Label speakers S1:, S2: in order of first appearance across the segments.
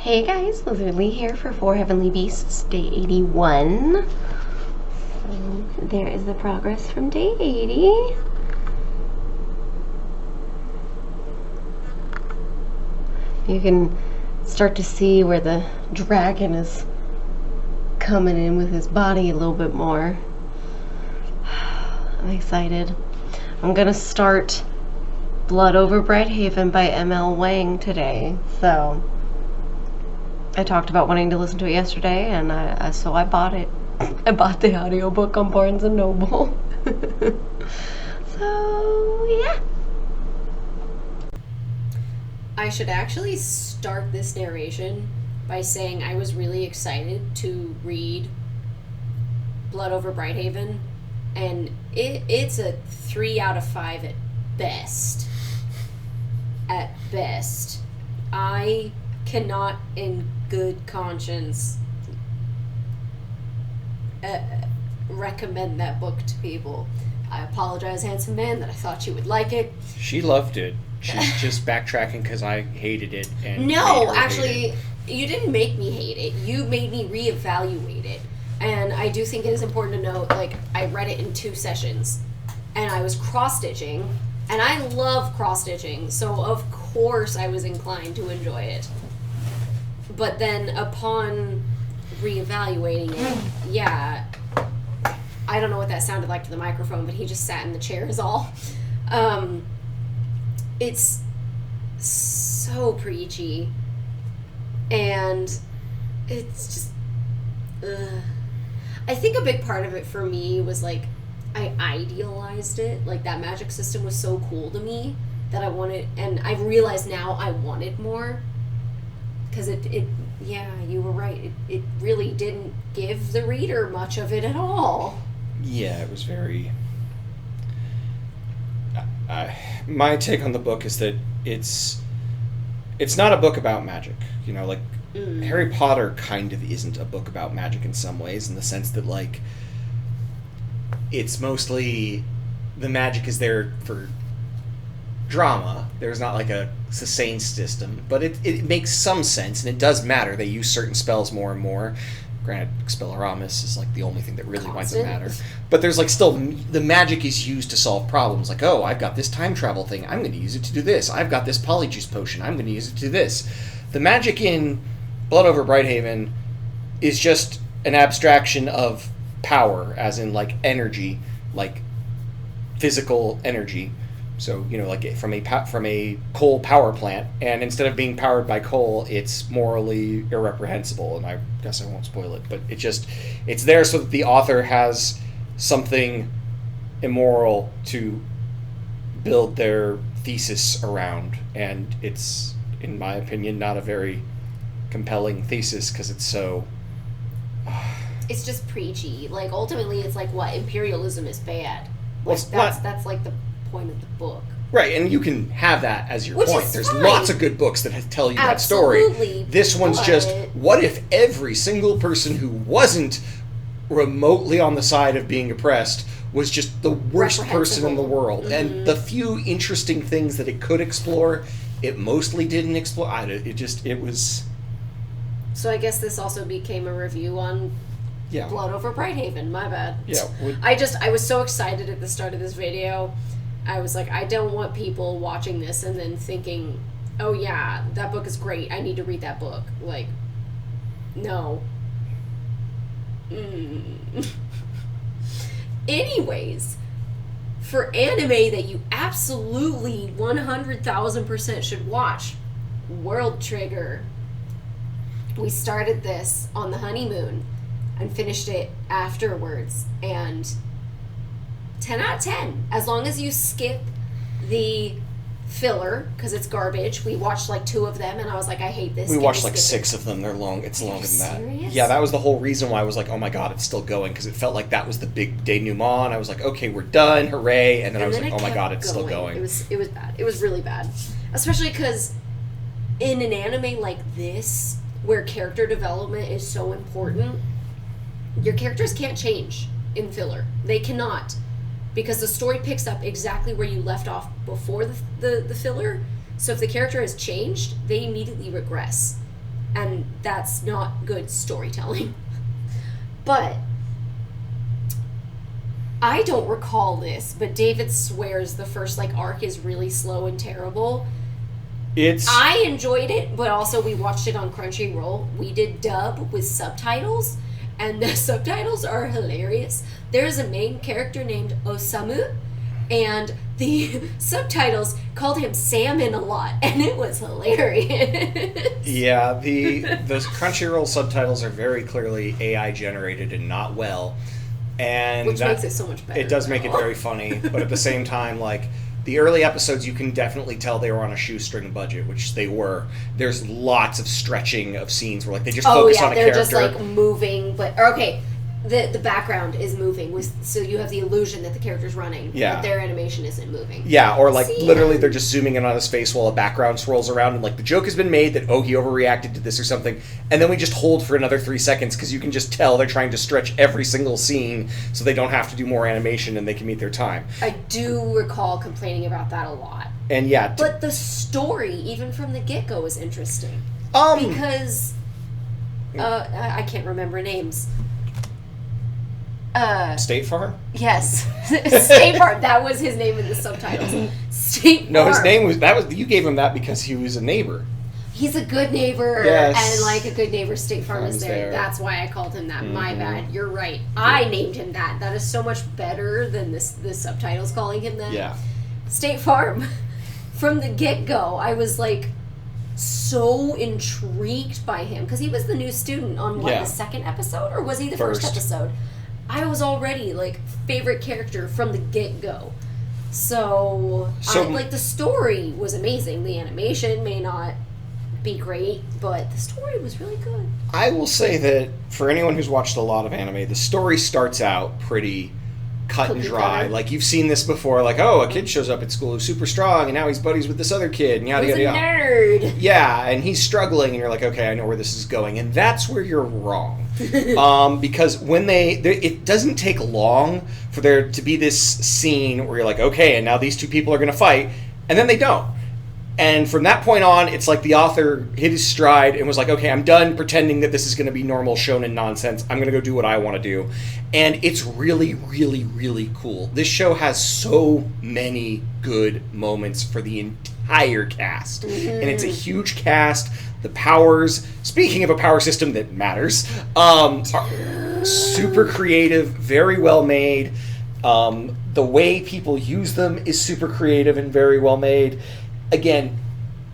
S1: Hey guys, Lizardlea here for 4 Heavenly Beasts, day 81. So there is the progress from day 80. You can start to see where the dragon is coming in with his body a little bit more. I'm excited. I'm gonna start Blood Over Brighthaven by M.L. Wang today, so I talked about wanting to listen to it yesterday, and so I bought it. I bought the audiobook on Barnes & Noble. So, yeah.
S2: I should actually start this narration by saying I was really excited to read Blood Over Brighthaven, and it's a 3 out of 5 at best. At best. I cannot in good conscience recommend that book to people. I apologize, handsome man, that I thought you would like it.
S3: She loved it. She's just backtracking because I hated it. And
S2: no, actually, you didn't make me hate it. You made me reevaluate it. And I do think it is important to note, like, I read it in 2 sessions, and I was cross-stitching, and I love cross-stitching, so of course I was inclined to enjoy it. But then upon reevaluating it, yeah, I don't know what that sounded like to the microphone, but he just sat in the chair is all. It's so preachy, and it's just, I think a big part of it for me was, like, I idealized it. Like, that magic system was so cool to me that I wanted, and I realize now I wanted more. Because yeah, you were right. It really didn't give the reader much of it at all.
S3: Yeah, it was very... my take on the book is that it's not a book about magic. You know, like, Harry Potter kind of isn't a book about magic in some ways, in the sense that, like, it's mostly... the magic is there for drama. There's not like a sustained system, but it makes some sense, and it does matter. They use certain spells more and more. Granted, Expelliarmus is like the only thing that really winds up matter. But there's like still, the magic is used to solve problems. Like, oh, I've got this time travel thing, I'm going to use it to do this. I've got this polyjuice potion, I'm going to use it to do this. The magic in Blood Over Brighthaven is just an abstraction of power, as in like energy, like physical energy. So, you know, like from a coal power plant, and instead of being powered by coal, it's morally irreprehensible, and I guess I won't spoil it, but it's there so that the author has something immoral to build their thesis around, and it's, in my opinion, not a very compelling thesis, because it's so...
S2: it's just preachy. Like, ultimately, it's like, what, imperialism is bad. Like,
S3: well,
S2: that's like the point of the book.
S3: Right, and you can have that as your point. There's
S2: fine.
S3: Lots of good books that tell you that story. This one's just, what if every single person who wasn't remotely on the side of being oppressed was just the worst person in the world? Mm-hmm. And the few interesting things that it could explore, it mostly didn't explore. It was...
S2: So I guess this also became a review on Blood Over Brighthaven. My bad.
S3: Yeah.
S2: I was so excited at the start of this video. I was like, I don't want people watching this and then thinking, oh yeah, that book is great, I need to read that book. Like, no. Anyways, for anime that you absolutely 100,000% should watch, World Trigger. We started this on the honeymoon and finished it afterwards, and 10 out of 10. As long as you skip the filler, because it's garbage. We watched like 2 of them, and I was like, I hate this.
S3: We watched like 6 of them. They're long. It's longer than that.
S2: Serious?
S3: Yeah, that was the whole reason why I was like, oh my god, it's still going, because it felt like that was the big denouement. I was like, okay, we're done, hooray, and then I was like, oh my god, it's still going.
S2: It was bad. It was really bad. Especially because in an anime like this, where character development is so important, your characters can't change in filler. They cannot. Because the story picks up exactly where you left off before the filler. So if the character has changed, they immediately regress. and that's not good storytelling. But I don't recall this, but David swears the first like arc is really slow and terrible. I enjoyed it, but also we watched it on Crunchyroll. We did dub with subtitles, and the subtitles are hilarious. There's a main character named Osamu, and the subtitles called him Salmon a lot, and it was hilarious.
S3: Yeah, the Crunchyroll subtitles are very clearly AI generated and not well, and
S2: which makes it so much better.
S3: It does make it very funny, but at the same time, like, the early episodes, you can definitely tell they were on a shoestring budget, which they were. There's lots of stretching of scenes where like they just focus on a character.
S2: They're just like moving, but okay. The background is moving, so you have the illusion that the character's running, but their animation isn't moving. Yeah,
S3: or like literally they're just zooming in on his face while a background swirls around, and like the joke has been made that, oh, he overreacted to this or something, and then we just hold for another 3 seconds because you can just tell they're trying to stretch every single scene so they don't have to do more animation and they can meet their time.
S2: I do recall complaining about that a lot.
S3: And yeah.
S2: But the story, even from the get-go, is interesting. Because I can't remember names.
S3: State Farm?
S2: Yes. State Farm. That was his name in the subtitles. State Farm.
S3: No, his name was you gave him that because he was a neighbor.
S2: He's a good neighbor, and like a good neighbor, State Farm is there. That's why I called him that. Mm-hmm. My bad. You're right. I named him that. That is so much better than the subtitles calling him that.
S3: Yeah.
S2: State Farm. From the get-go, I was like so intrigued by him because he was the new student on the second episode, or was he the first episode? I was already like favorite character from the get-go. So like the story was amazing. The animation may not be great, but the story was really good.
S3: I will say that for anyone who's watched a lot of anime, the story starts out pretty cut and dry. Like, you've seen this before, like, oh, a kid shows up at school who's super strong, and now he's buddies with this other kid, and yada, yada, yada.
S2: He's a nerd.
S3: Yeah, and he's struggling, and you're like, okay, I know where this is going. And that's where you're wrong. Because when it doesn't take long for there to be this scene where you're like, okay, and now these two people are going to fight, and then they don't. And from that point on, it's like the author hit his stride and was like, okay, I'm done pretending that this is going to be normal shonen nonsense. I'm going to go do what I want to do. And it's really, really, really cool. This show has so many good moments for the entire cast. Mm-hmm. And it's a huge cast. The powers, speaking of a power system that matters, are super creative, very well made. The way people use them is super creative and very well made. Again,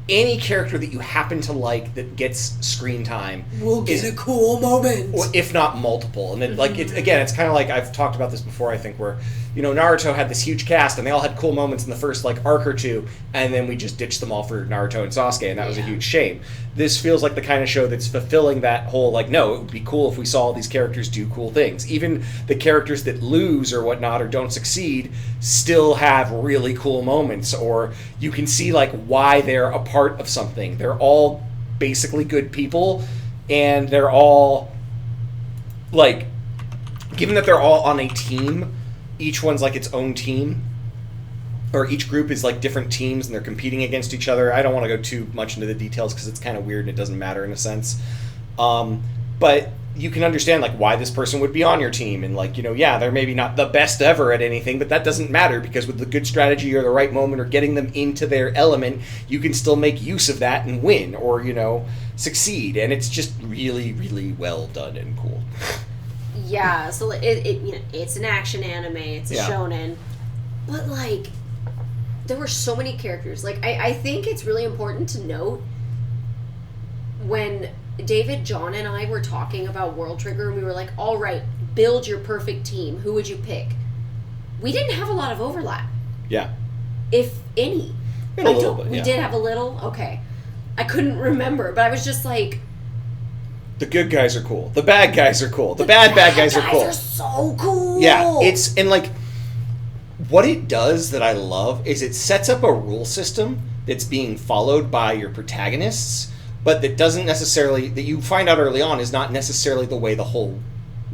S3: any character that you happen to like that gets screen time
S2: will get a cool moment,
S3: if not multiple. And like, it's kind of like, I've talked about this before, I think, where, Naruto had this huge cast and they all had cool moments in the first like arc or two, and then we just ditched them all for Naruto and Sasuke, and that was a huge shame. This feels like the kind of show that's fulfilling that whole, like, no, it would be cool if we saw all these characters do cool things. Even the characters that lose or whatnot or don't succeed still have really cool moments, or you can see like why they're a part of something. They're all basically good people, and they're all like, given that they're all on a team, each one's like its own team, or each group is like different teams and they're competing against each other. I don't want to go too much into the details because it's kind of weird and it doesn't matter in a sense. But you can understand like why this person would be on your team, and like, they're maybe not the best ever at anything, but that doesn't matter, because with the good strategy or the right moment or getting them into their element, you can still make use of that and win, or, succeed. And it's just really, really well done and cool.
S2: Yeah, so it's an action anime, it's a shonen, but like, there were so many characters. Like, I think it's really important to note when David, John, and I were talking about World Trigger, and we were like, all right, build your perfect team. Who would you pick? We didn't have a lot of overlap.
S3: Yeah.
S2: If any.
S3: A little bit,
S2: We did have a little? Okay. I couldn't remember, but I was just like...
S3: The good guys are cool. The bad guys are cool. The bad guys are cool.
S2: The bad guys are so cool.
S3: Yeah, and like, what it does that I love is it sets up a rule system that's being followed by your protagonists, but that doesn't necessarily, that you find out early on, is not necessarily the way the whole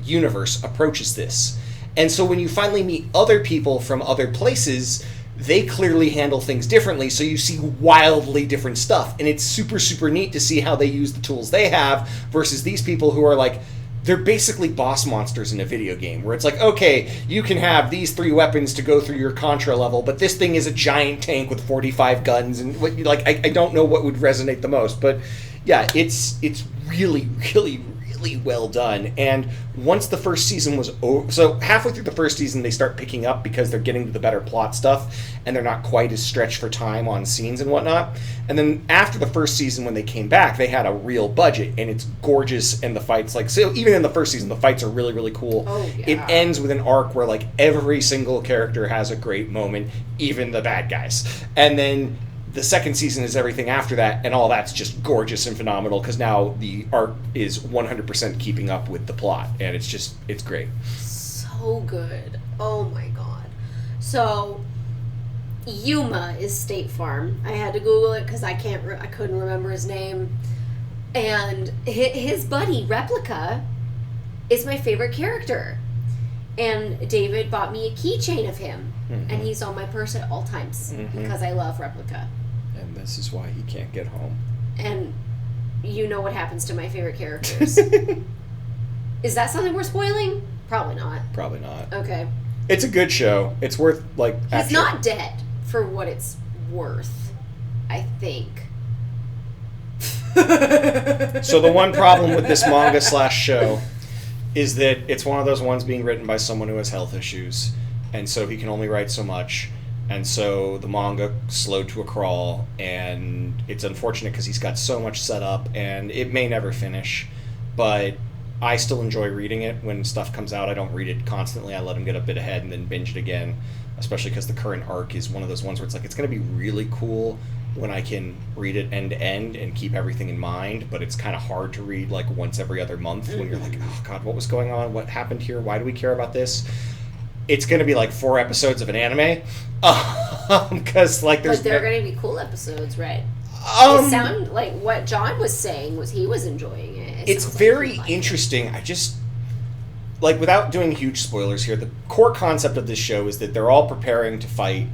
S3: universe approaches this. And so when you finally meet other people from other places, they clearly handle things differently, so you see wildly different stuff. And it's super, super neat to see how they use the tools they have versus these people who are like, they're basically boss monsters in a video game, where it's like, okay, you can have these 3 weapons to go through your Contra level, but this thing is a giant tank with 45 guns, and like I don't know what would resonate the most, but yeah, it's really, really, really well done. And once the first season was over, so halfway through the first season they start picking up because they're getting to the better plot stuff and they're not quite as stretched for time on scenes and whatnot. And then after the first season, when they came back, they had a real budget, and it's gorgeous, and the fights, like, so even in the first season the fights are really, really cool. It ends with an arc where like every single character has a great moment, even the bad guys. And then the second season is everything after that, and all that's just gorgeous and phenomenal because now the art is 100% keeping up with the plot, and it's great.
S2: So good. Oh my god. So, Yuma is State Farm. I had to Google it because I couldn't remember his name. And his buddy, Replica, is my favorite character. And David bought me a keychain of him, and he's on my purse at all times because I love Replica.
S3: And this is why he can't get home.
S2: And you know what happens to my favorite characters. Is that something we're spoiling? Probably not.
S3: Probably not.
S2: Okay.
S3: It's a good show. It's worth, like,
S2: He's not dead, for what it's worth, I think.
S3: So the one problem with this manga/show is that it's one of those ones being written by someone who has health issues, and so he can only write so much, and so the manga slowed to a crawl, and it's unfortunate because he's got so much set up, and it may never finish, but I still enjoy reading it when stuff comes out. I don't read it constantly. I let him get a bit ahead and then binge it again, especially because the current arc is one of those ones where it's like, it's going to be really cool when I can read it end to end and keep everything in mind, but it's kind of hard to read like once every other month when you're like, oh god, what was going on? What happened here? Why do we care about this? It's going to be like 4 episodes of an anime, because like there's.
S2: But they're going to be cool episodes, right? It sounded like what John was saying was he was enjoying it.
S3: It's very interesting. I just, like, without doing huge spoilers here, the core concept of this show is that they're all preparing to fight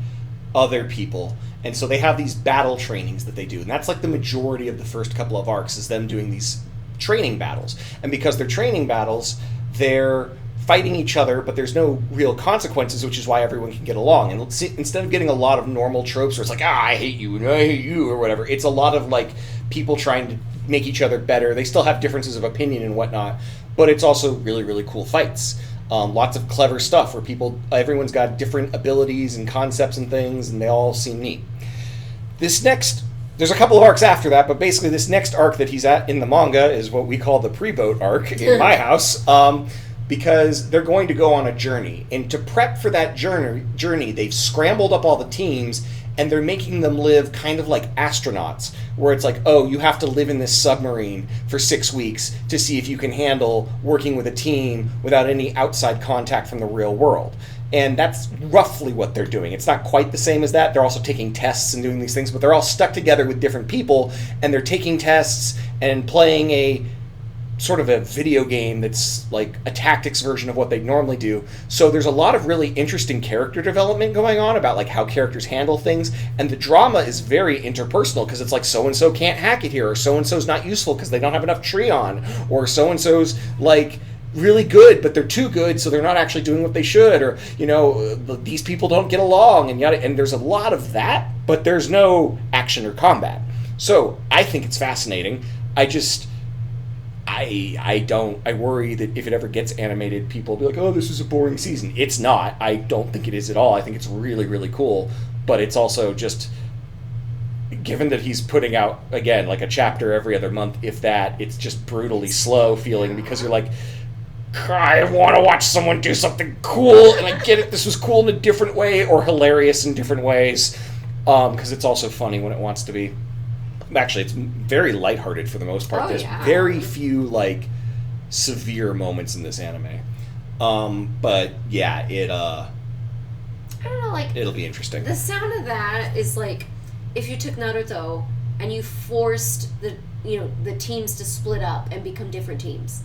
S3: other people. And so they have these battle trainings that they do. And that's like the majority of the first couple of arcs is them doing these training battles. And because they're training battles, they're fighting each other, but there's no real consequences, which is why everyone can get along. And instead of getting a lot of normal tropes where it's like, I hate you and I hate you or whatever, it's a lot of like people trying to make each other better. They still have differences of opinion and whatnot, but it's also really, really cool fights. Lots of clever stuff where everyone's got different abilities and concepts and things, and they all seem neat. There's a couple of arcs after that, but basically this next arc that he's at in the manga is what we call the pre-boat arc in my house, because they're going to go on a journey. And to prep for that journey, they've scrambled up all the teams, and they're making them live kind of like astronauts, where it's like, oh, you have to live in this submarine for 6 weeks to see if you can handle working with a team without any outside contact from the real world. And that's roughly what they're doing. It's not quite the same as that. They're also taking tests and doing these things, but they're all stuck together with different people, and they're taking tests and playing a sort of a video game that's like a tactics version of what they normally do. So there's a lot of really interesting character development going on about like how characters handle things, and the drama is very interpersonal because it's like so-and-so can't hack it here, or so-and-so's not useful because they don't have enough Treon, or so-and-so's like really good but they're too good so they're not actually doing what they should, or these people don't get along and yada, and there's a lot of that, but there's no action or combat. So I think it's fascinating. I worry that if it ever gets animated, people will be like, oh, this is a boring season. It's not. I don't think it is at all. I think it's really, really cool. But it's also just, given that he's putting out, again, like a chapter every other month, if that, it's just brutally slow feeling, because you're like, I want to watch someone do something cool, and I get it, this was cool in a different way, or hilarious in different ways, because it's also funny when it wants to be. Actually, it's very lighthearted for the most part. There's very few like severe moments in this anime, but yeah, I don't know, like, it'll be interesting.
S2: The sound of that is like if you took Naruto and you forced the teams to split up and become different teams.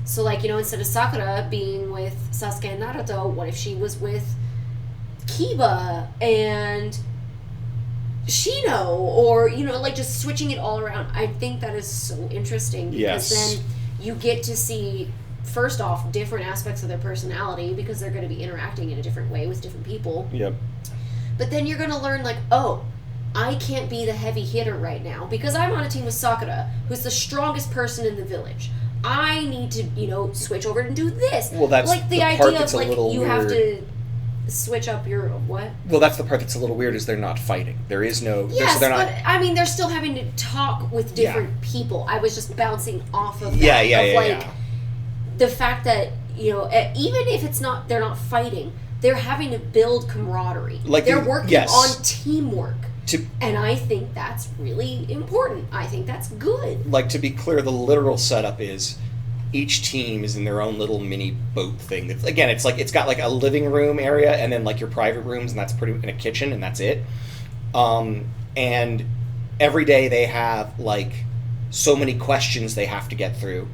S2: So like, instead of Sakura being with Sasuke and Naruto, what if she was with Kiba and Shino, or, you know, like, just switching it all around. I think that is so interesting, because then you get to see, first off, different aspects of their personality, because they're going to be interacting in a different way with different people.
S3: Yep.
S2: But then you're going to learn, like, oh, I can't be the heavy hitter right now because I'm on a team with Sakura, who's the strongest person in the village. I need to, you know, switch over and do this.
S3: Well, that's
S2: like the
S3: part
S2: idea
S3: that's
S2: of, like,
S3: a little
S2: you
S3: weird.
S2: have to switch up your what?
S3: Well, that's the part that's a little weird, is they're not fighting. There is no...
S2: Yes,
S3: they're
S2: but
S3: not,
S2: I mean, they're still having to talk with different people. I was just bouncing off of that.
S3: Yeah.
S2: The fact that, you know, even if it's not, they're not fighting, they're having to build camaraderie.
S3: Like
S2: they're working
S3: yes.
S2: on teamwork. And I think that's really important. I think that's good.
S3: Like, to be clear, the literal setup is each team is in their own little mini boat thing. It's, again, it's like it's got like a living room area and then like your private rooms, and that's pretty in a kitchen, and that's it. And every day they have like so many questions they have to get through.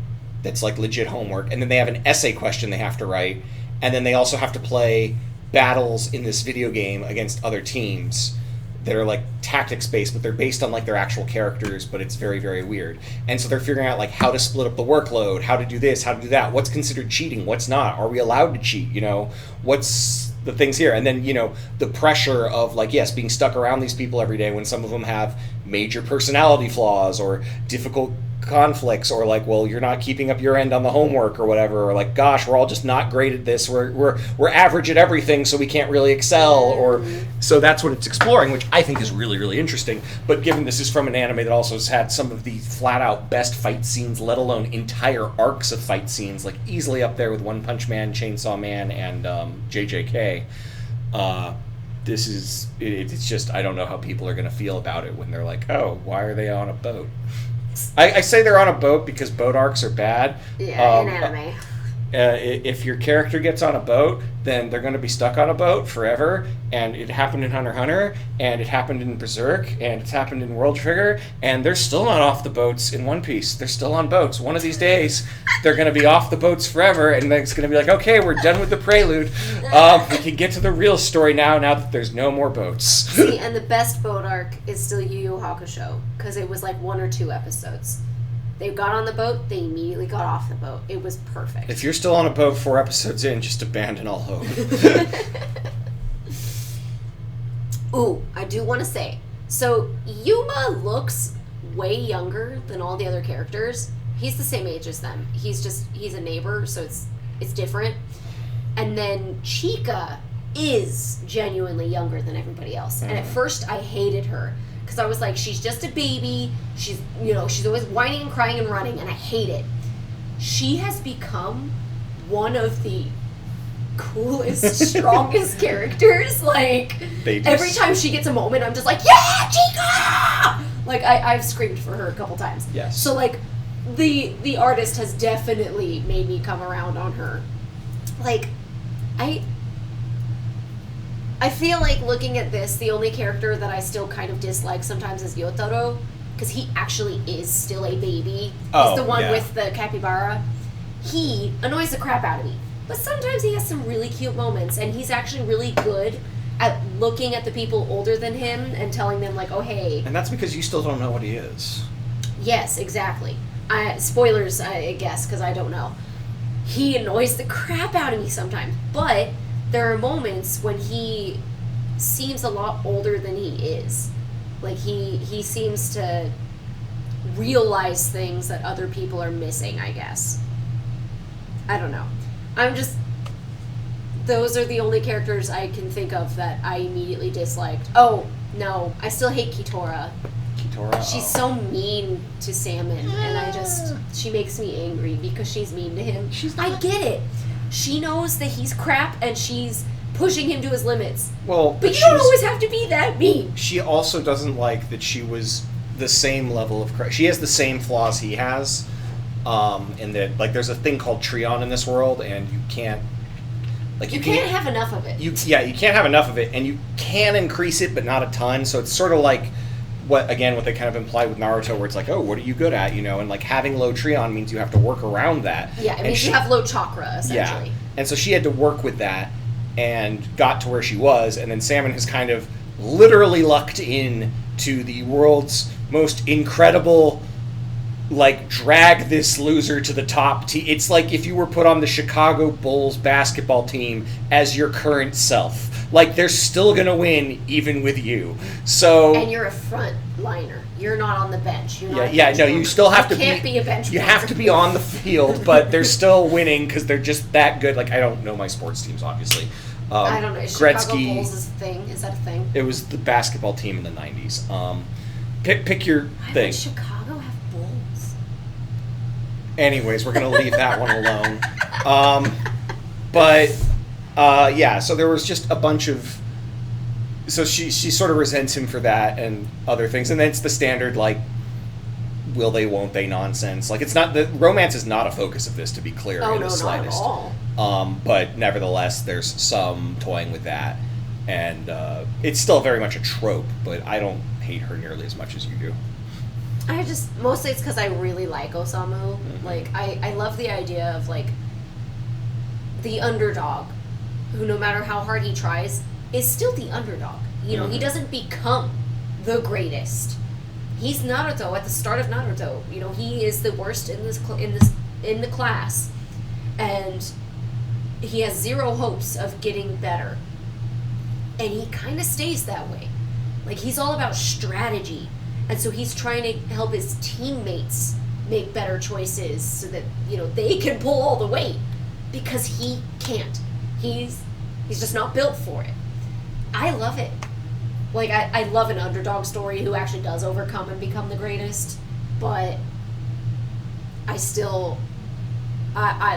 S3: That's like legit homework, and then they have an essay question they have to write, and then they also have to play battles in this video game against other teams that are like tactics based, but they're based on like their actual characters, but it's very, very weird. And so they're figuring out like how to split up the workload, how to do this, how to do that, what's considered cheating, what's not, are we allowed to cheat, you know, what's the things here. And then, you know, the pressure of like, yes, being stuck around these people every day when some of them have major personality flaws or difficult conflicts, or like, well, you're not keeping up your end on the homework or whatever, or like, gosh, we're all just not great at this, we're average at everything, so we can't really excel. Or so that's what it's exploring, which I think is really, really interesting. But given this is from an anime that also has had some of the flat out best fight scenes, let alone entire arcs of fight scenes, like easily up there with One Punch Man, Chainsaw Man, and JJK, this is, it's just, I don't know how people are going to feel about it when they're like, oh, why are they on a boat? I say they're on a boat because boat arcs are bad.
S2: Yeah, in anime.
S3: If your character gets on a boat, then they're going to be stuck on a boat forever. And it happened in Hunter x Hunter, and it happened in Berserk, and it's happened in World Trigger, and they're still not off the boats in One Piece. They're still on boats. One of these days, they're going to be off the boats forever, and then it's going to be like, okay, we're done with the prelude. We can get to the real story now that there's no more boats.
S2: See, and the best boat arc is still Yu Yu Hakusho, because it was like 1 or 2 episodes. They got on the boat, they immediately got off the boat. It was perfect.
S3: If you're still on a boat 4 episodes in, just abandon all hope.
S2: Ooh, I do want to say, so Yuma looks way younger than all the other characters. He's the same age as them. He's a neighbor, so it's different. And then Chika is genuinely younger than everybody else. And at first I hated her, because I was like, she's just a baby. She's always whining and crying and running, and I hate it. She has become one of the coolest, strongest characters. Like, every time she gets a moment, I'm just like, yeah, Chica! Like, I've screamed for her a couple times.
S3: Yes.
S2: So, like, the artist has definitely made me come around on her. Like, I feel like looking at this, the only character that I still kind of dislike sometimes is Yotaro, because he actually is still a baby. He's the one with the capybara. He annoys the crap out of me. But sometimes he has some really cute moments, and he's actually really good at looking at the people older than him and telling them, like, oh, hey.
S3: And that's because you still don't know what he is.
S2: Yes, exactly. Spoilers, I guess, because I don't know. He annoys the crap out of me sometimes, but there are moments when he seems a lot older than he is. Like, he seems to realize things that other people are missing, I guess. I don't know. Those are the only characters I can think of that I immediately disliked. Oh, no, I still hate Kitora. She's so mean to Salmon, and she makes me angry because she's mean to him. I get it. She knows that he's crap, and she's pushing him to his limits. Well, but you don't always have to be that mean.
S3: She also doesn't like that she was the same level of crap. She has the same flaws he has, and that, like, there's a thing called Treon in this world, and you can't, like,
S2: you can't have enough of it.
S3: You can't have enough of it, and you can increase it, but not a ton. So it's sort of like what they kind of imply with Naruto, where it's like, oh, what are you good at, you know? And like having low Treon means you have to work around that.
S2: Yeah, it means you have low chakra, essentially.
S3: Yeah, and so she had to work with that, and got to where she was, and then Salmon has kind of literally lucked in to the world's most incredible, like, drag this loser to the top. It's like if you were put on the Chicago Bulls basketball team as your current self. Like, they're still going to win even with you. So,
S2: and you're a front liner. You're not on the bench. You're not
S3: you still have to be.
S2: You can't be a bench.
S3: You have to be on the field, but they're still winning because they're just that good. Like, I don't know my sports teams, obviously.
S2: I don't know. Chicago Bulls is a thing. Is that a thing?
S3: It was the basketball team in the 90s. Pick your
S2: Why
S3: thing.
S2: would Chicago have Bulls?
S3: Anyways, we're going to leave that one alone. Yeah, so there was just a bunch of... So she sort of resents him for that and other things. And then it's the standard, like, will they, won't they nonsense. Like, it's not... The romance is not a focus of this, to be clear, in the slightest.
S2: Not at all.
S3: But nevertheless, there's some toying with that. And it's still very much a trope, but I don't hate her nearly as much as you do.
S2: Mostly it's because I really like Osamu. Mm-hmm. Like, I love the idea of, like, the underdog, who no matter how hard he tries, is still the underdog. You know, mm-hmm. He doesn't become the greatest. He's Naruto at the start of Naruto. You know, he is the worst in the class, and he has zero hopes of getting better. And he kind of stays that way. Like, he's all about strategy, and so he's trying to help his teammates make better choices so that, you know, they can pull all the weight, because he can't. He's just not built for it. I love it. Like, I love an underdog story who actually does overcome and become the greatest, but I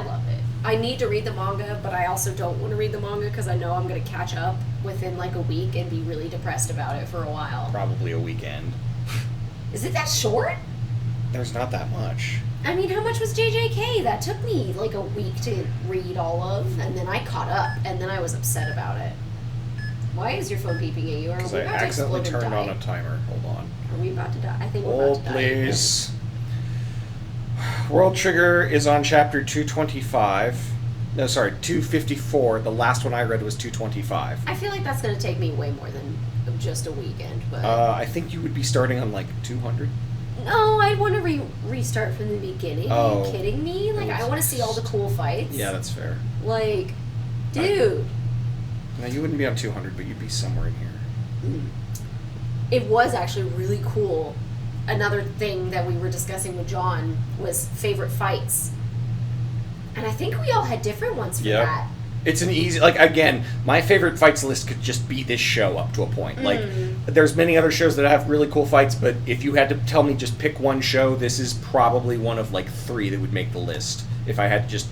S2: love it. I need to read the manga, but I also don't want to read the manga because I know I'm going to catch up within like a week and be really depressed about it for a while.
S3: Probably a weekend.
S2: Is it that short?
S3: There's not that much.
S2: I mean, how much was JJK? That took me like a week to read all of, and then I caught up, and then I was upset about it. Why is your phone beeping at you?
S3: Because I accidentally turned on a timer. Hold on.
S2: Are we about to die? I think we're about to die.
S3: Please. World Trigger is on chapter 225. No, sorry, 254. The last one I read was 225.
S2: I feel like that's going to take me way more than just a weekend. But
S3: I think you would be starting on like 200.
S2: No, I want to restart from the beginning.
S3: Oh.
S2: Are you kidding me? Like, I want to see all the cool fights.
S3: Yeah, that's fair.
S2: Like, dude.
S3: Now, you wouldn't be on 200, but you'd be somewhere in here.
S2: It was actually really cool. Another thing that we were discussing with John was favorite fights. And I think we all had different ones for that.
S3: It's an easy, like, again, my favorite fights list could just be this show up to a point. Like, there's many other shows that have really cool fights, but if you had to tell me just pick one show, this is probably one of, like, 3 that would make the list. If I had just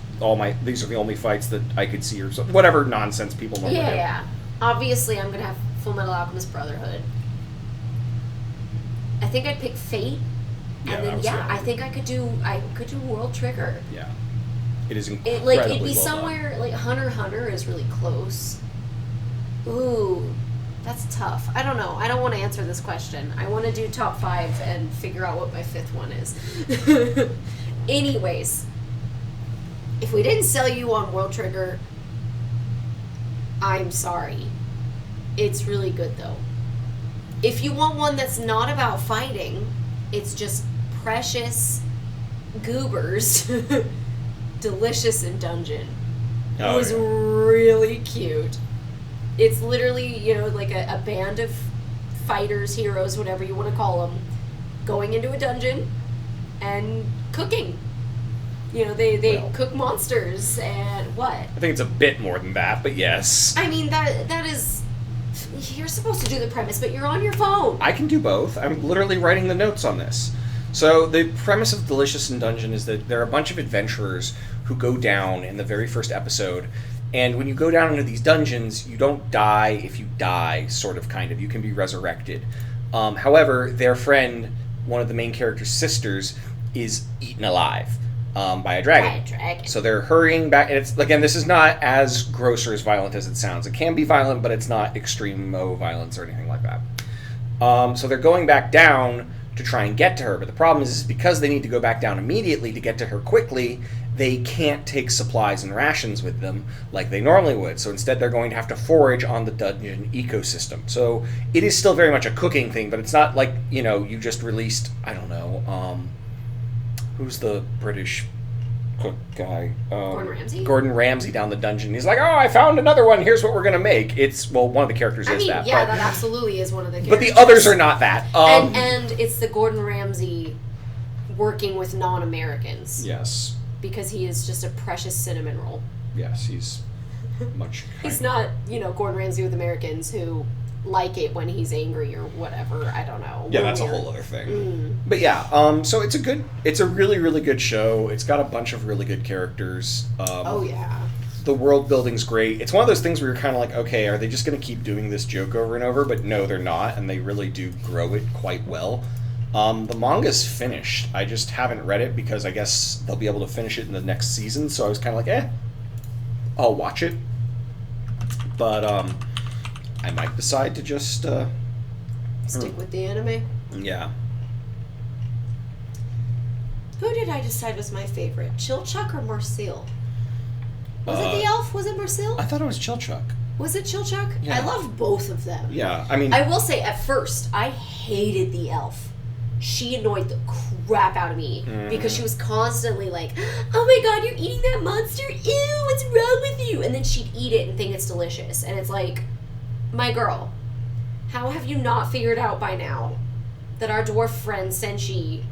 S3: these are the only fights that I could see, or something, whatever nonsense people normally do.
S2: Yeah. Obviously, I'm going to have Fullmetal Alchemist Brotherhood. I think I'd pick Fate. And then, I think I could do World Trigger.
S3: Yeah. It is incredibly
S2: it'd be
S3: well
S2: somewhere
S3: done.
S2: like Hunter x Hunter is really close. Ooh, that's tough. I don't know. I don't want to answer this question. I want to do top 5 and figure out what my 5th one is. Anyways, if we didn't sell you on World Trigger, I'm sorry. It's really good though. If you want one that's not about fighting, it's just precious goobers. Delicious in Dungeon. It was really cute. It's literally, you know, like a band of fighters, heroes, whatever you want to call them, going into a dungeon and cooking. You know, they cook monsters and what?
S3: I think it's a bit more than that, but yes.
S2: I mean, that is... You're supposed to do the premise, but you're on your phone.
S3: I can do both. I'm literally writing the notes on this. So the premise of Delicious in Dungeon is that there are a bunch of adventurers who go down in the very first episode, and when you go down into these dungeons, you don't die if you die, sort of, kind of. You can be resurrected. However, their friend, one of the main character's sisters, is eaten alive by a dragon. So they're hurrying back, and it's, again, this is not as gross or as violent as it sounds. It can be violent, but it's not extreme violence or anything like that. So they're going back down to try and get to her. But the problem is because they need to go back down immediately to get to her quickly, they can't take supplies and rations with them like they normally would. So instead they're going to have to forage on the dungeon ecosystem. So it is still very much a cooking thing, but it's not like, you just released, I don't know, who's the British cook guy?
S2: Gordon Ramsay?
S3: Gordon Ramsay down the dungeon. He's like, I found another one. Here's what we're going to make. It's, well, one of the characters is that.
S2: Yeah, that absolutely is one of the characters.
S3: But the others are not that.
S2: And it's the Gordon Ramsay working with non-Americans.
S3: Yes.
S2: Because he is just a precious cinnamon roll.
S3: Yes, he's much
S2: He's not, Gordon Ramsay with Americans who like it when he's angry or whatever. I don't know.
S3: Yeah, that's a whole other thing. But yeah, so it's a really, really good show. It's got a bunch of really good characters.
S2: Oh, yeah.
S3: The world building's great. It's one of those things where you're kind of like, okay, are they just going to keep doing this joke over and over? But no, they're not, and they really do grow it quite well. The manga's finished. I just haven't read it because I guess they'll be able to finish it in the next season, so I was kind of like, I'll watch it. But I might decide to just
S2: stick with the anime.
S3: Yeah.
S2: Who did I decide was my favorite? Chilchuck or Marcel? Was it the elf? Was it Marcel?
S3: I thought it was Chilchuck.
S2: Was it Chilchuck?
S3: Yeah.
S2: I loved both of them.
S3: Yeah, I mean...
S2: I will say, at first, I hated the elf. She annoyed the crap out of me because she was constantly like, oh my god, you're eating that monster? Ew, what's wrong with you? And then she'd eat it and think it's delicious. And it's like, my girl, how have you not figured out by now that our dwarf friend Senshi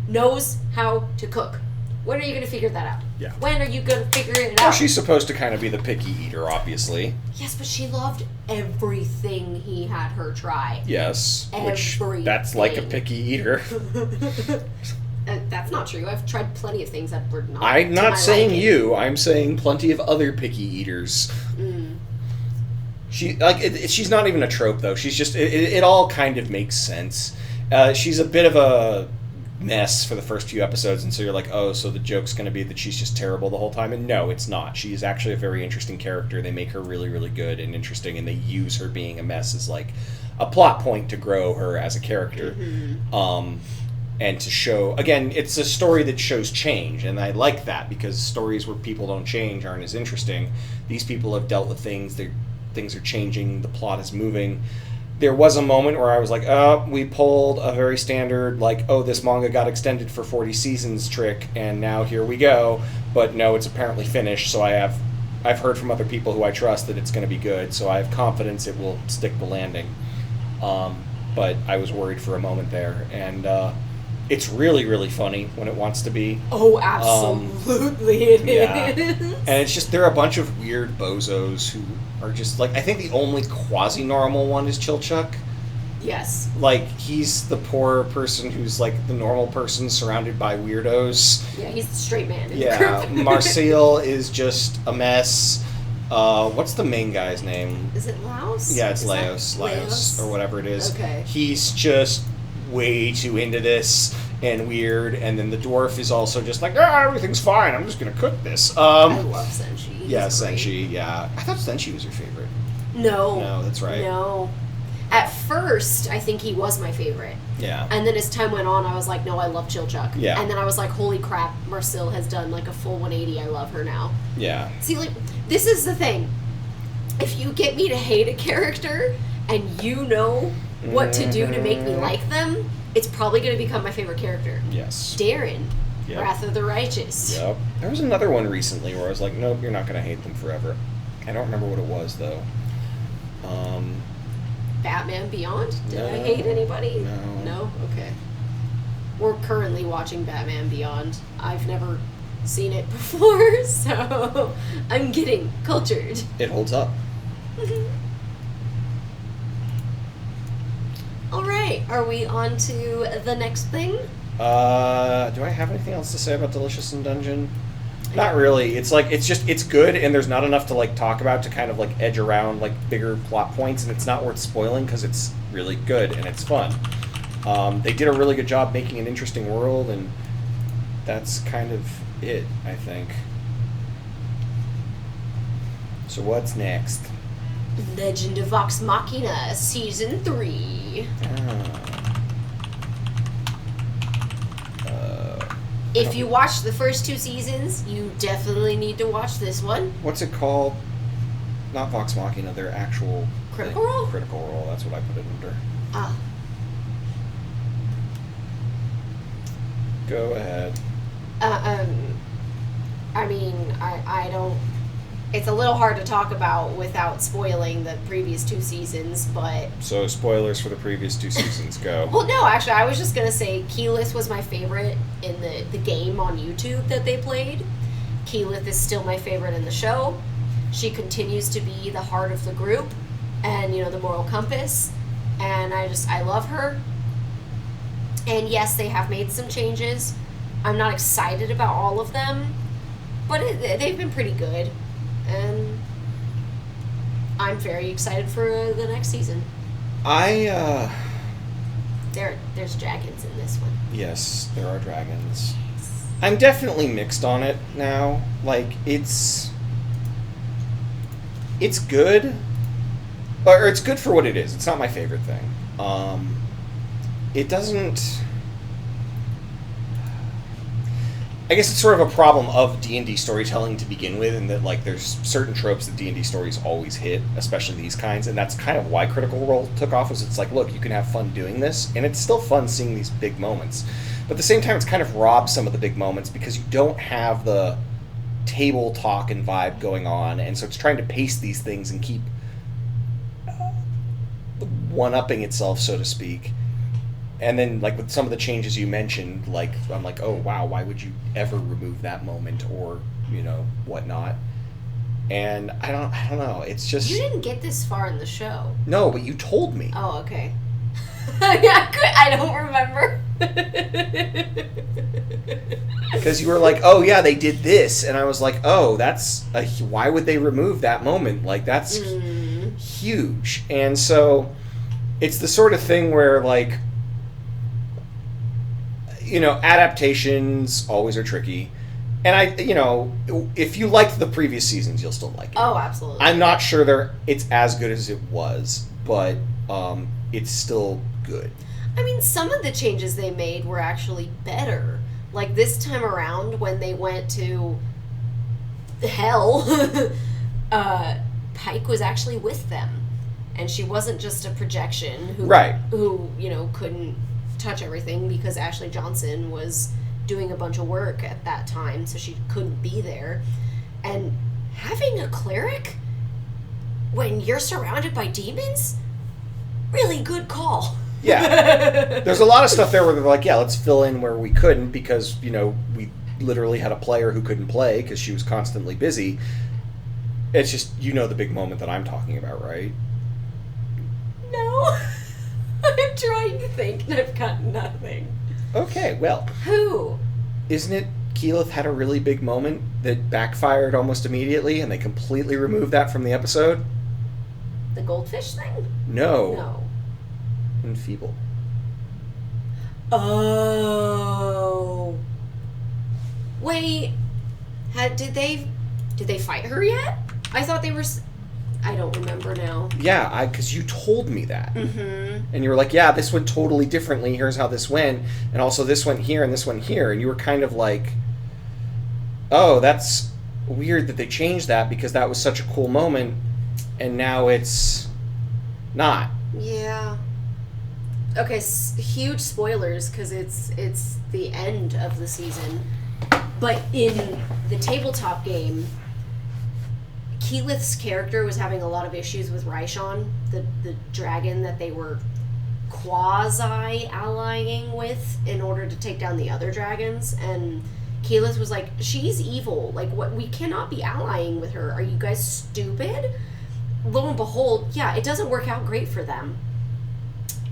S2: knows how to cook? When are you going to figure that out?
S3: Yeah.
S2: When are you going to figure it out?
S3: Well, she's supposed to kind of be the picky eater, obviously.
S2: Yes, but she loved everything he had her try.
S3: Yes,
S2: Everything.
S3: which that's like a picky eater.
S2: That's not true. I've tried plenty of things that were not.
S3: I'm
S2: to
S3: not
S2: my
S3: saying
S2: liking.
S3: you. I'm saying plenty of other picky eaters. She's not even a trope though. She's just it all kind of makes sense. She's a bit of a mess for the first few episodes, and so you're like, oh, so the joke's going to be that she's just terrible the whole time, and no, it's not. She's actually a very interesting character. They make her really, really good and interesting, and they use her being a mess as like a plot point to grow her as a character. And to show, again, it's a story that shows change, and I like that because stories where people don't change aren't as interesting. These people have dealt with things, things are changing, the plot is moving. There was a moment where I was like, oh, we pulled a very standard, like, oh, this manga got extended for 40 seasons trick, and now here we go. But no, it's apparently finished, so I've heard from other people who I trust that it's going to be good, so I have confidence it will stick the landing. But I was worried for a moment there, and it's really, really funny when it wants to be.
S2: Oh, absolutely it is.
S3: And it's just, there are a bunch of weird bozos who are just, like, I think the only quasi-normal one is Chilchuck.
S2: Yes.
S3: Like, he's the poor person who's, like, the normal person surrounded by weirdos.
S2: Yeah, he's the straight man.
S3: Yeah, Marcel is just a mess. What's the main guy's name?
S2: Is it Laos?
S3: Yeah, it's
S2: Is
S3: Laos, or whatever it is.
S2: Okay.
S3: He's just way too into this and weird, and then the dwarf is also just like, everything's fine, I'm just gonna cook this.
S2: I love Senshi.
S3: Yeah,
S2: He's great.
S3: Senshi, yeah. I thought Senshi was your favorite.
S2: No.
S3: No, that's right.
S2: No. At first, I think he was my favorite.
S3: Yeah.
S2: And then as time went on, I was like, no, I love Chilchuck.
S3: Yeah.
S2: And then I was like, holy crap, Marcel has done like a full 180. I love her now.
S3: Yeah.
S2: See, like, this is the thing. If you get me to hate a character and you know what to do to make me like them, it's probably going to become my favorite character.
S3: Yes.
S2: Darren,
S3: Yep.
S2: Wrath of the Righteous.
S3: Yep. There was another one recently where I was like, nope, you're not going to hate them forever. I don't remember what it was, though.
S2: Batman Beyond? Did I
S3: No.
S2: hate anybody?
S3: No.
S2: No? Okay. We're currently watching Batman Beyond. I've never seen it before, so I'm getting cultured.
S3: It holds up.
S2: All right, are we on to the next thing?
S3: Do I have anything else to say about Delicious in Dungeon? Not really. It's like, it's good, and there's not enough to like talk about to kind of like edge around like bigger plot points, and it's not worth spoiling because it's really good and it's fun. They did a really good job making an interesting world, and that's kind of it, I think. So what's next?
S2: Legend of Vox Machina, Season 3. If you watched the first 2 seasons, you definitely need to watch this one.
S3: What's it called? Not Vox Machina, their actual...
S2: Critical Role?
S3: Critical Role, that's what I put it under.
S2: Ah.
S3: Go ahead.
S2: I mean, I don't... It's a little hard to talk about without spoiling the previous 2 seasons, but...
S3: So, spoilers for the previous 2 seasons, go.
S2: Well, no, actually, I was just going to say Keyleth was my favorite in the game on YouTube that they played. Keyleth is still my favorite in the show. She continues to be the heart of the group and, the moral compass. And I love her. And yes, they have made some changes. I'm not excited about all of them, but they've been pretty good. And I'm very excited for the next season. There's dragons in this one.
S3: Yes, there are dragons. I'm definitely mixed on it now. Like, it's good, or it's good for what it is. It's not my favorite thing. It doesn't... I guess it's sort of a problem of D&D storytelling to begin with, in that, like, there's certain tropes that D&D stories always hit, especially these kinds, and that's kind of why Critical Role took off, was it's like, look, you can have fun doing this, and it's still fun seeing these big moments. But at the same time, it's kind of robbed some of the big moments because you don't have the table talk and vibe going on, and so it's trying to pace these things and keep one-upping itself, so to speak. And then, like, with some of the changes you mentioned, like, I'm like, oh, wow, why would you ever remove that moment, or, whatnot? And I don't know, it's just...
S2: You didn't get this far in the show.
S3: No, but you told me.
S2: Oh, okay. Yeah, I don't remember.
S3: Because you were like, oh, yeah, they did this. And I was like, oh, why would they remove that moment? Like, that's huge. And so, it's the sort of thing where, like... adaptations always are tricky. And if you liked the previous seasons, you'll still like it.
S2: Oh, absolutely.
S3: I'm not sure it's as good as it was, but it's still good.
S2: I mean, some of the changes they made were actually better. Like, this time around, when they went to hell, Pike was actually with them. And she wasn't just a projection who couldn't touch everything because Ashley Johnson was doing a bunch of work at that time, so she couldn't be there. And having a cleric when you're surrounded by demons, really good call.
S3: Yeah. There's a lot of stuff there where they're like, yeah, let's fill in where we couldn't because, we literally had a player who couldn't play because she was constantly busy. It's just, the big moment that I'm talking about, right?
S2: No. I'm trying to think and I've got nothing.
S3: Okay, well.
S2: Who?
S3: Isn't it Keyleth had a really big moment that backfired almost immediately and they completely removed that from the episode?
S2: The goldfish thing?
S3: No. Enfeeble.
S2: Oh. Wait. Did they fight her yet? I thought they were... I don't remember now.
S3: Yeah, because you told me that.
S2: Mm-hmm.
S3: And you were like, yeah, this went totally differently. Here's how this went. And also this went here and this went here. And you were kind of like, oh, that's weird that they changed that because that was such a cool moment. And now it's not.
S2: Yeah. Okay, huge spoilers because it's the end of the season. But in the tabletop game... Keyleth's character was having a lot of issues with Raishon, the dragon that they were quasi-allying with in order to take down the other dragons. And Keyleth was like, she's evil. Like, what? We cannot be allying with her. Are you guys stupid? Lo and behold, yeah, it doesn't work out great for them.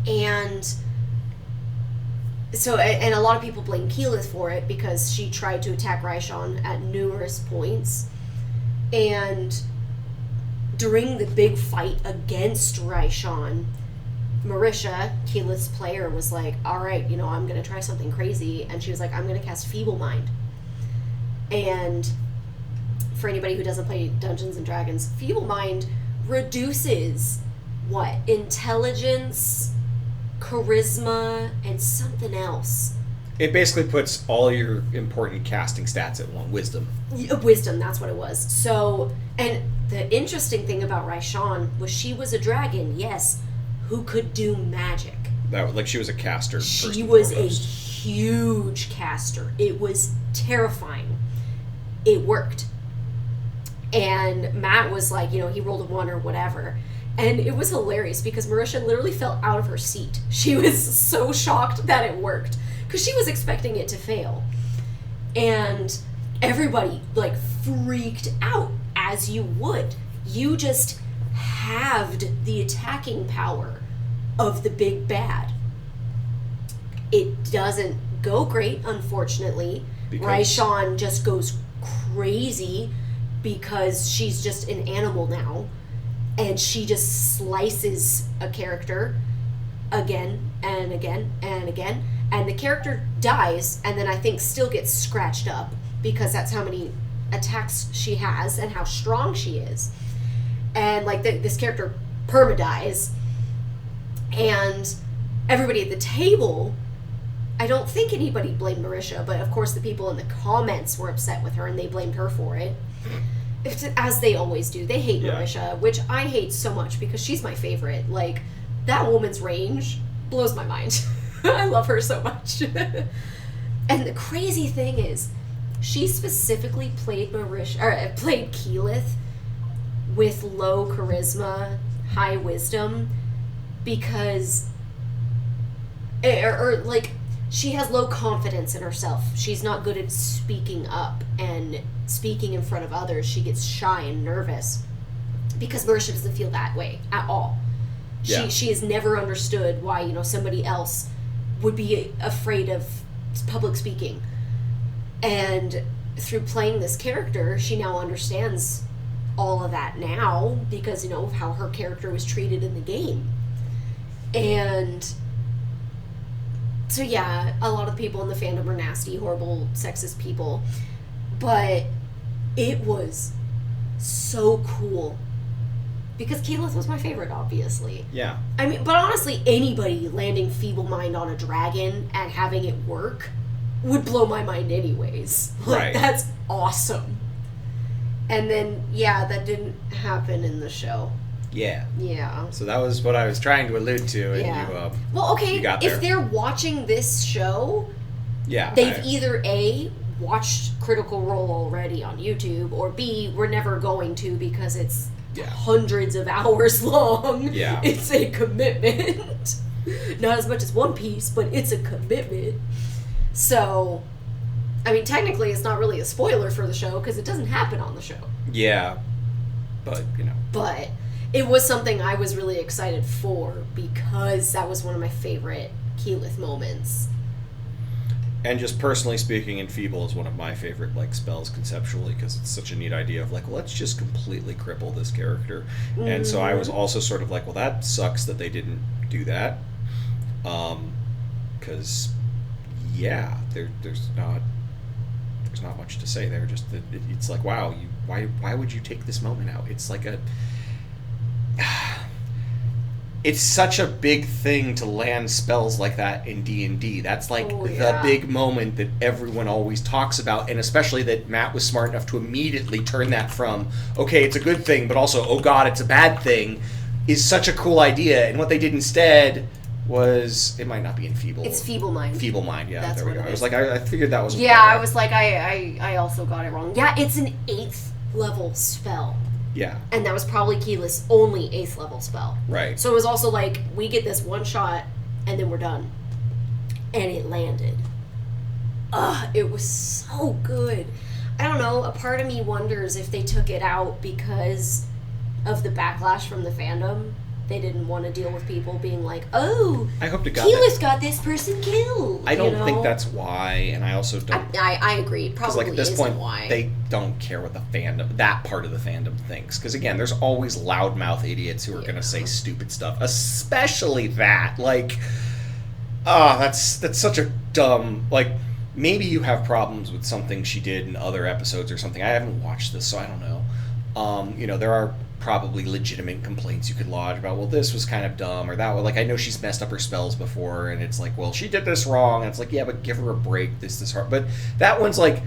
S2: And so, and a lot of people blame Keyleth for it because she tried to attack Raishon at numerous points. And during the big fight against Raishon, Marisha, Keyleth's player, was like, all right, I'm going to try something crazy. And she was like, I'm going to cast Feeble Mind. And for anybody who doesn't play Dungeons & Dragons, Feeble Mind reduces what? Intelligence, charisma, and something else.
S3: It basically puts all your important casting stats at one. Wisdom.
S2: Wisdom, that's what it was. So, and the interesting thing about Raishan was she was a dragon, yes, who could do magic.
S3: That, like, she was a caster.
S2: She was a huge caster. It was terrifying. It worked. And Matt was like, he rolled a 1 or whatever. And it was hilarious because Marisha literally fell out of her seat. She was so shocked that it worked because she was expecting it to fail. And everybody, like, freaked out, as you would. You just halved the attacking power of the big bad. It doesn't go great, unfortunately. Raishan just goes crazy because she's just an animal now, and she just slices a character again and again and again, and the character dies, and then I think still gets scratched up because that's how many attacks she has and how strong she is. And like this character perma-dies, and everybody at the table, I don't think anybody blamed Marisha, but of course the people in the comments were upset with her and they blamed her for it. As they always do. They hate Marisha, which I hate so much because she's my favorite. Like, that woman's range blows my mind. I love her so much. And the crazy thing is, she specifically played played Keyleth with low charisma, high wisdom, because she has low confidence in herself. She's not good at speaking up and speaking in front of others. She gets shy and nervous because Marisha doesn't feel that way at all.
S3: Yeah.
S2: She has never understood why, somebody else would be afraid of public speaking. And through playing this character, she now understands all of that now because, of how her character was treated in the game. And so, yeah, a lot of the people in the fandom are nasty, horrible, sexist people. But it was so cool. Because Keyleth was my favorite, obviously.
S3: Yeah.
S2: I mean, but honestly, anybody landing Feeble Mind on a dragon and having it work would blow my mind anyways.
S3: Right.
S2: That's awesome. And then, yeah, that didn't happen in the show.
S3: Yeah.
S2: Yeah.
S3: So that was what I was trying to allude to, and you,
S2: well, okay,
S3: you got there.
S2: If they're watching this show, they've either A, watched Critical Role already on YouTube, or B, we're never going to because it's hundreds of hours long.
S3: Yeah.
S2: It's a commitment. Not as much as One Piece, but it's a commitment. So, I mean, technically it's not really a spoiler for the show because it doesn't happen on the show.
S3: Yeah. But,
S2: But it was something I was really excited for because that was one of my favorite Keyleth moments.
S3: And just personally speaking, Enfeeble is one of my favorite spells conceptually because it's such a neat idea of let's just completely cripple this character. Mm-hmm. And so I was also sort of well, that sucks that they didn't do that. Because there's not much to say there. Just that it's wow, why would you take this moment out? It's like it's such a big thing to land spells like that in D&D. That's the big moment that everyone always talks about, and especially that Matt was smart enough to immediately turn that from, okay, it's a good thing, but also, oh god, it's a bad thing, is such a cool idea. And what they did instead was, it might not be Enfeeble.
S2: It's Feeble Mind.
S3: Feeble Mind, yeah.
S2: That's
S3: there we go.
S2: what
S3: I was I figured that was...
S2: Yeah, I was I also got it wrong. Yeah, it's an 8th level spell.
S3: Yeah.
S2: And that was probably Keyleth's only 8th level spell.
S3: Right.
S2: So it was also we get this one shot, and then we're done. And it landed. It was so good. I don't know, a part of me wonders if they took it out because of the backlash from the fandom. They didn't want to deal with people being oh,
S3: I hope to God
S2: Keyleth got this person killed.
S3: I don't think that's why, and I also don't...
S2: I agree. Probably
S3: at this
S2: isn't
S3: point,
S2: why.
S3: They don't care what the fandom, that part of the fandom thinks. Because again, there's always loudmouth idiots who are going to say stupid stuff. Especially that. That's such a dumb... maybe you have problems with something she did in other episodes or something. I haven't watched this, so I don't know. There are probably legitimate complaints you could lodge about, well, this was kind of dumb, or that was, like, I know she's messed up her spells before, and it's like, well, she did this wrong, and it's like, yeah, but give her a break, this hard. But that one's like,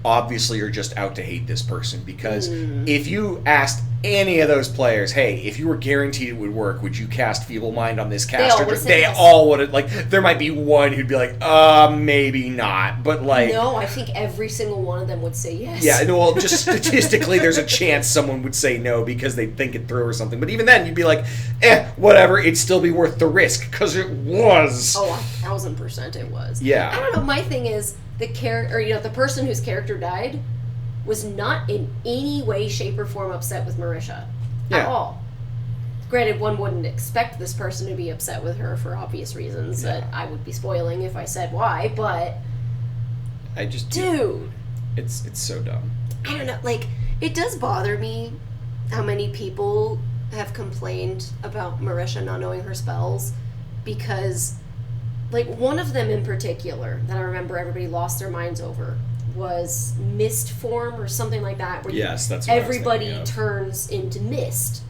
S3: obviously you're just out to hate this person, because if you asked any of those players, hey, if you were guaranteed it would work, would you cast Feeble Mind on this caster? They all would have, like, there might be one who'd be like, maybe not, but like...
S2: No, I think every single one of them would say yes.
S3: Yeah, no, well, just statistically, there's a chance someone would say no because they'd think it through or something, but even then, you'd be like, whatever, it'd still be worth the risk, because it was.
S2: Oh, 1,000% it was.
S3: Yeah.
S2: I don't know, my thing is, the person whose character died was not in any way, shape, or form upset with Marisha at all. Granted, one wouldn't expect this person to be upset with her for obvious reasons that I would be spoiling if I said why, but dude,
S3: it's so dumb.
S2: I don't know, like, it does bother me how many people have complained about Marisha not knowing her spells, because like one of them in particular that I remember everybody lost their minds over was mist form or something like that, where
S3: that's what
S2: everybody turns into mist.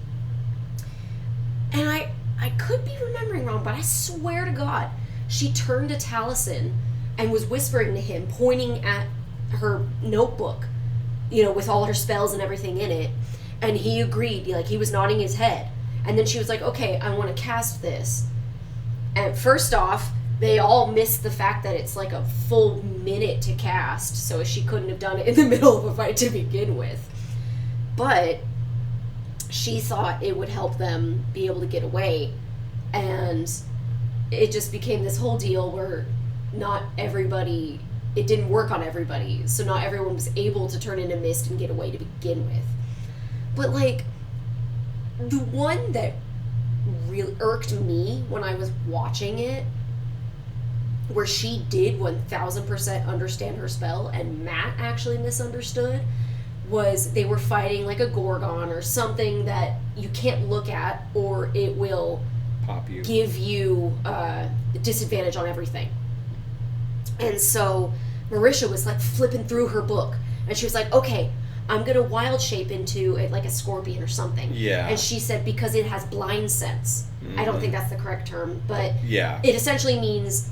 S2: And I could be remembering wrong, but I swear to God, she turned to Taliesin and was whispering to him, pointing at her notebook, with all her spells and everything in it, and he agreed, like he was nodding his head. And then she was like, okay, I want to cast this. And first off, they all missed the fact that it's like a full minute to cast, so she couldn't have done it in the middle of a fight to begin with. But she thought it would help them be able to get away, and it just became this whole deal where it didn't work on everybody, so not everyone was able to turn into mist and get away to begin with. But like, the one that really irked me when I was watching it, where she did 1,000% understand her spell and Matt actually misunderstood, was they were fighting like a Gorgon or something that you can't look at or it will
S3: pop you,
S2: give you disadvantage on everything. And so Marisha was like flipping through her book, and she was like, okay, I'm gonna wild shape into it like a scorpion or something.
S3: Yeah.
S2: And she said, because it has blind sense. I don't think that's the correct term, but it essentially means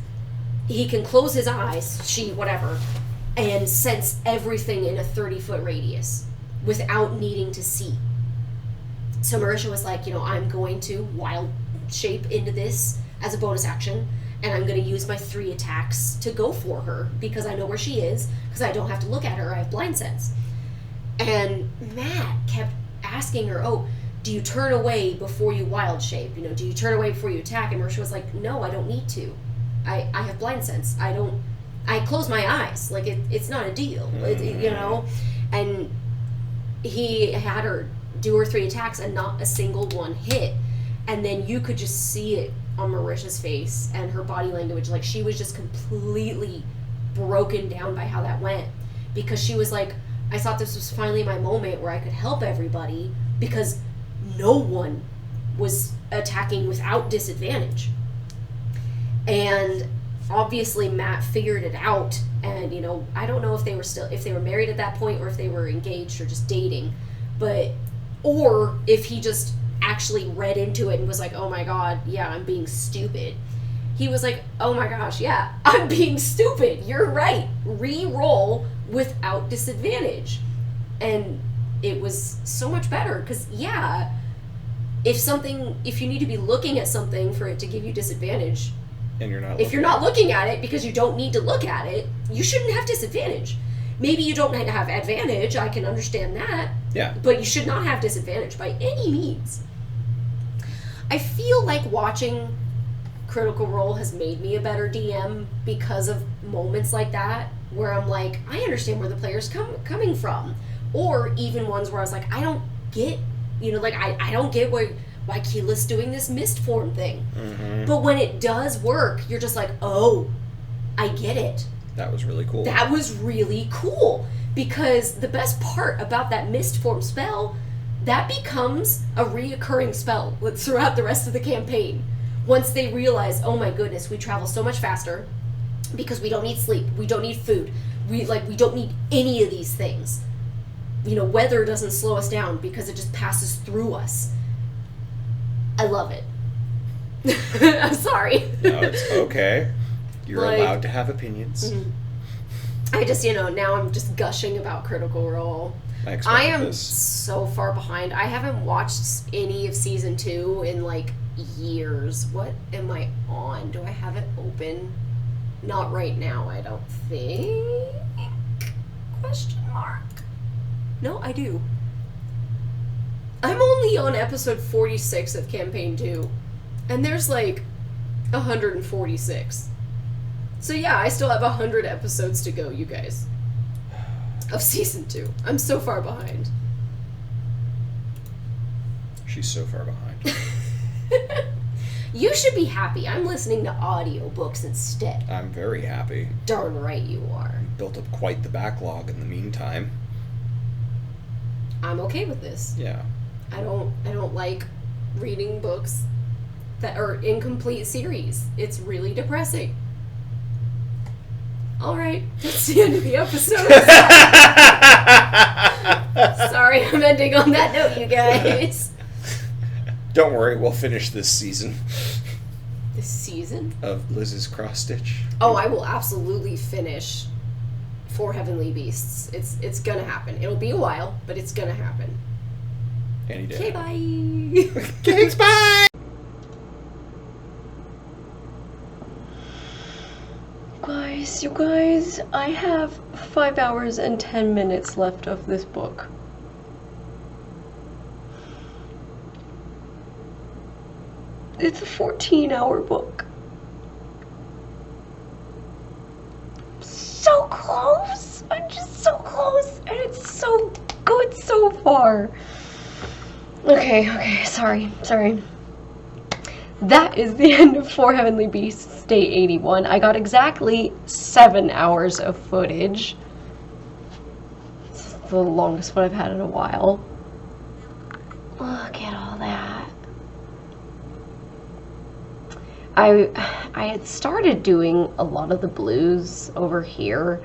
S2: he can close his eyes, whatever, and sense everything in a 30-foot radius without needing to see. So Marisha was like, I'm going to wild shape into this as a bonus action, and I'm going to use my 3 attacks to go for her, because I know where she is, because I don't have to look at her, I have blind sense. And Matt kept asking her, do you turn away before you wild shape? Do you turn away before you attack? And Marisha was like, no, I don't need to. I have blind sense. I close my eyes. Like, it's not a deal, And he had her do her 3 attacks and not a single one hit. And then you could just see it on Marisha's face and her body language. Like, she was just completely broken down by how that went. Because she was like, I thought this was finally my moment where I could help everybody, because no one was attacking without disadvantage. And obviously Matt figured it out, and I don't know if they were married at that point, or if they were engaged or just dating, or if he just actually read into it and was like, oh my god, yeah, I'm being stupid. He was like, oh my gosh, yeah, I'm being stupid, you're right, re-roll without disadvantage. And it was so much better, because if you need to be looking at something for it to give you disadvantage,
S3: and
S2: if you're not looking at it because you don't need to look at it, you shouldn't have disadvantage. Maybe you don't have advantage, I can understand that.
S3: Yeah.
S2: But you should not have disadvantage by any means. I feel like watching Critical Role has made me a better DM because of moments like that, where I'm like, I understand where the player's coming from. Or even ones where I was like, I don't get, I don't get why Keela's doing this mist form thing. Mm-hmm. But when it does work, you're just like, oh, I get it.
S3: That was really cool.
S2: That was really cool. Because the best part about that mist form spell, that becomes a reoccurring spell throughout the rest of the campaign. Once they realize, oh my goodness, we travel so much faster because we don't need sleep, we don't need food, we don't need any of these things. weather doesn't slow us down because it just passes through us. I love it. I'm sorry.
S3: No, it's okay. You're
S2: Like,
S3: allowed to have opinions.
S2: I just, now I'm just gushing about Critical Role. I am so far behind. I haven't watched any of season 2 in like years. What am I on? Do I have it open? Not right now, I don't think. Question mark. No, I do. I'm only on episode 46 of campaign 2. And there's like 146. So yeah, I still have 100 episodes to go, you guys. Of season 2. I'm so far behind.
S3: She's so far behind.
S2: You should be happy. I'm listening to audiobooks instead.
S3: I'm very happy.
S2: Darn right you are.
S3: Built up quite the backlog in the meantime.
S2: I'm okay with this.
S3: Yeah.
S2: I don't like reading books that are incomplete series. It's really depressing. Alright, that's the end of the episode. Sorry, I'm ending on that note, you guys.
S3: Don't worry, we'll finish this season.
S2: This season?
S3: Of Liz's cross stitch.
S2: Oh, I will absolutely finish 4 Heavenly Beasts. It's gonna happen. It'll be a while, but it's gonna happen.
S3: Any day.
S2: Okay, bye.
S3: Thanks, bye!
S1: You guys, I have 5 hours and 10 minutes left of this book. It's a 14-hour book. So close! I'm just so close, and it's so good so far. Okay, sorry. That is the end of 4 Heavenly Beasts, Day 81. I got exactly 7 hours of footage. This is the longest one I've had in a while. Look at all that. I had started doing a lot of the blues over here,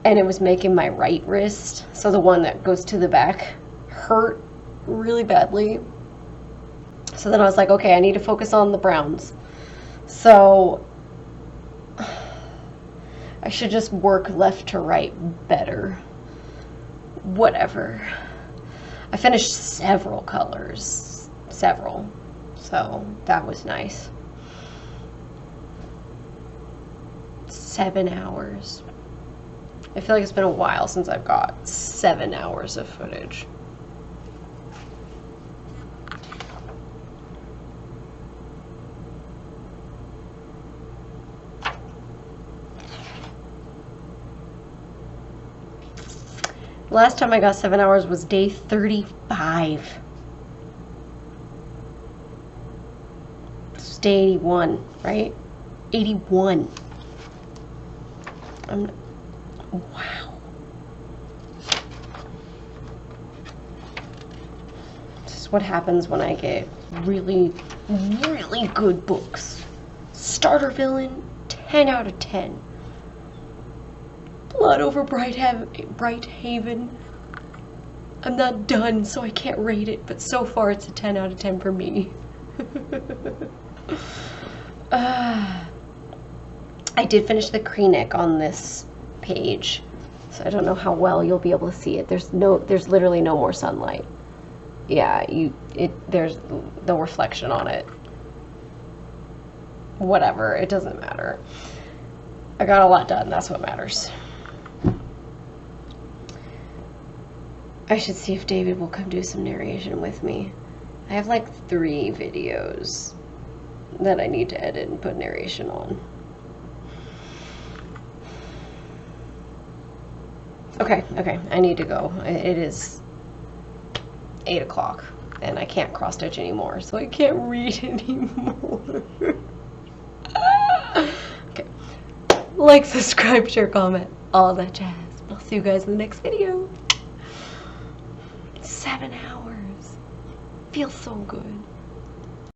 S1: and it was making my right wrist, so the one that goes to the back, hurt really badly. So then I was like, okay, I need to focus on the browns. So I should just work left to right better. Whatever. I finished several colors. Several. So that was nice. 7 hours. I feel like it's been a while since I've got 7 hours of footage. Last time I got 7 hours was day 35. This is day 81, right? 81. Wow. This is what happens when I get really, really good books. Starter Villain, 10 out of 10. Blood over Bright Haven. I'm not done, so I can't rate it, but so far it's a 10 out of 10 for me. I did finish the Kreenek on this page, so I don't know how well you'll be able to see it. There's literally no more sunlight. Yeah, there's no reflection on it. Whatever, it doesn't matter. I got a lot done, that's what matters. I should see if David will come do some narration with me. I have like 3 videos that I need to edit and put narration on. Okay, I need to go. It is 8 o'clock and I can't cross stitch anymore, so I can't read anymore. Okay. Like, subscribe, share, comment, all that jazz. I'll see you guys in the next video. 7 hours. Feels so good.